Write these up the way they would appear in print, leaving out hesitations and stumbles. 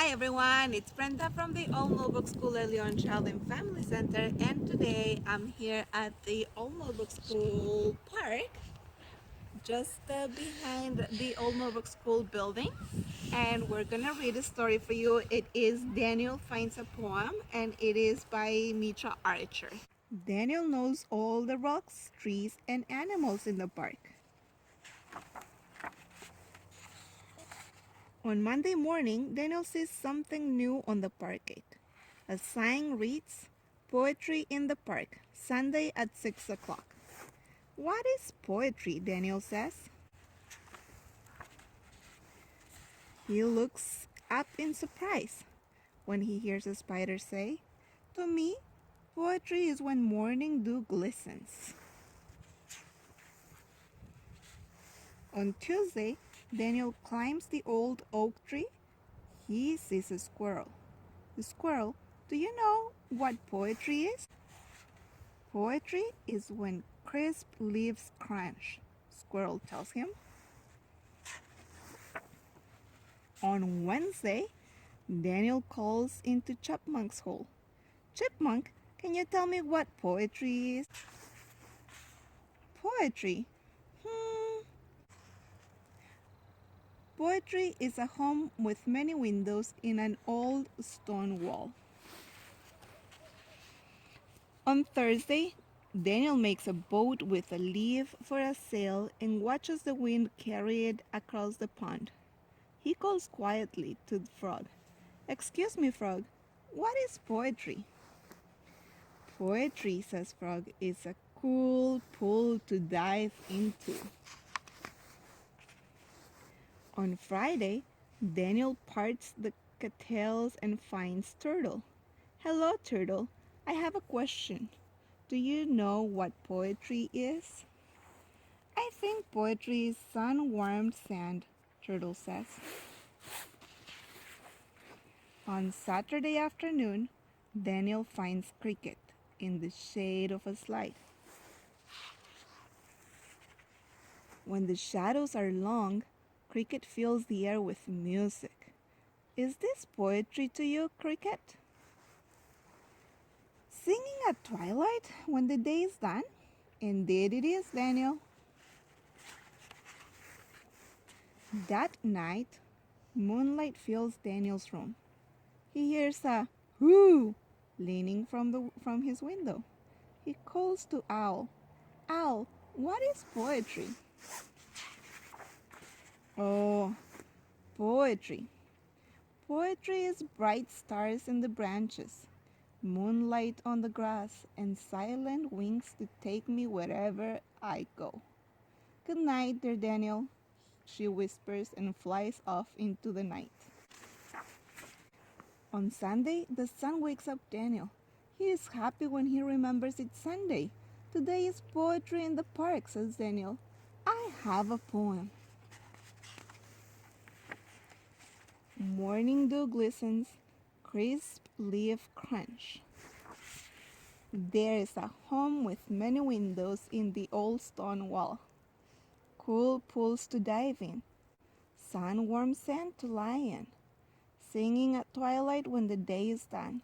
Hi everyone, it's Brenda from the All Millbrook School Early On Child and Family Center, and today I'm here at the All Millbrook School Park, just behind the Old Millbrook School building, and we're gonna read a story for you. It is Daniel Finds a Poem, and it is by Mitra Archer. Daniel knows all the rocks, trees, and animals in the park. On Monday morning, Daniel sees something new on the park gate. A sign reads, "Poetry in the park, Sunday at 6 o'clock." "What is poetry?" Daniel says. He looks up in surprise when he hears a spider say, "To me, poetry is when morning dew glistens." On Tuesday, Daniel climbs the old oak tree. He sees a squirrel. The squirrel, "Do you know what poetry is?" "Poetry is when crisp leaves crunch," Squirrel tells him. On Wednesday, Daniel calls into Chipmunk's hole. "Chipmunk, can you tell me what poetry is?" "Poetry? Poetry is a home with many windows in an old stone wall." On Thursday, Daniel makes a boat with a leaf for a sail and watches the wind carry it across the pond. He calls quietly to the frog. "Excuse me, frog, what is poetry?" "Poetry," says Frog, "is a cool pool to dive into." On Friday, Daniel parts the cattails and finds Turtle. "Hello, Turtle. I have a question. Do you know what poetry is?" "I think poetry is sun-warmed sand," Turtle says. On Saturday afternoon, Daniel finds Cricket in the shade of a slide. When the shadows are long, Cricket fills the air with music. "Is this poetry to you, Cricket?" "Singing at twilight when the day is done?" "Indeed it is, Daniel." That night, moonlight fills Daniel's room. He hears a "whoo" leaning from his window. He calls to Owl. "Owl, what is poetry?" "Oh, poetry. Poetry is bright stars in the branches, moonlight on the grass, and silent wings to take me wherever I go. Good night, dear Daniel," she whispers and flies off into the night. On Sunday, the sun wakes up Daniel. He is happy when he remembers it's Sunday. "Today is poetry in the park," says Daniel. "I have a poem." Morning dew glistens, crisp leaf crunch. There is a home with many windows in the old stone wall. Cool pools to dive in, sun-warmed sand to lie in. Singing at twilight when the day is done.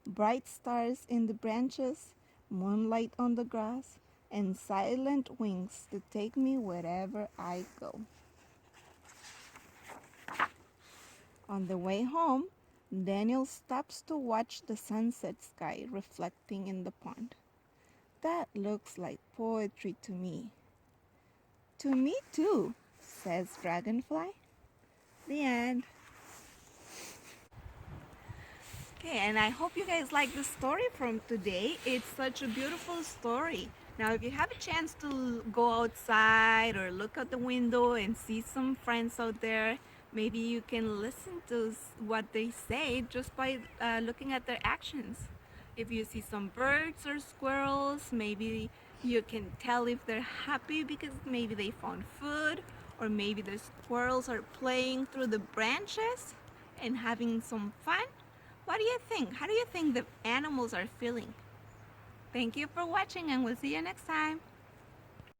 Bright stars in the branches, moonlight on the grass, and silent wings to take me wherever I go. On the way home, Daniel stops to watch the sunset sky reflecting in the pond. "That looks like poetry to me." "To me too," says Dragonfly. The end. Okay, and I hope you guys like the story from today. It's such a beautiful story. Now, if you have a chance to go outside or look out the window and see some friends out there, maybe you can listen to what they say just by looking at their actions. If you see some birds or squirrels, maybe you can tell if they're happy because maybe they found food, or maybe the squirrels are playing through the branches and having some fun. What do you think? How do you think the animals are feeling? Thank you for watching, and we'll see you next time.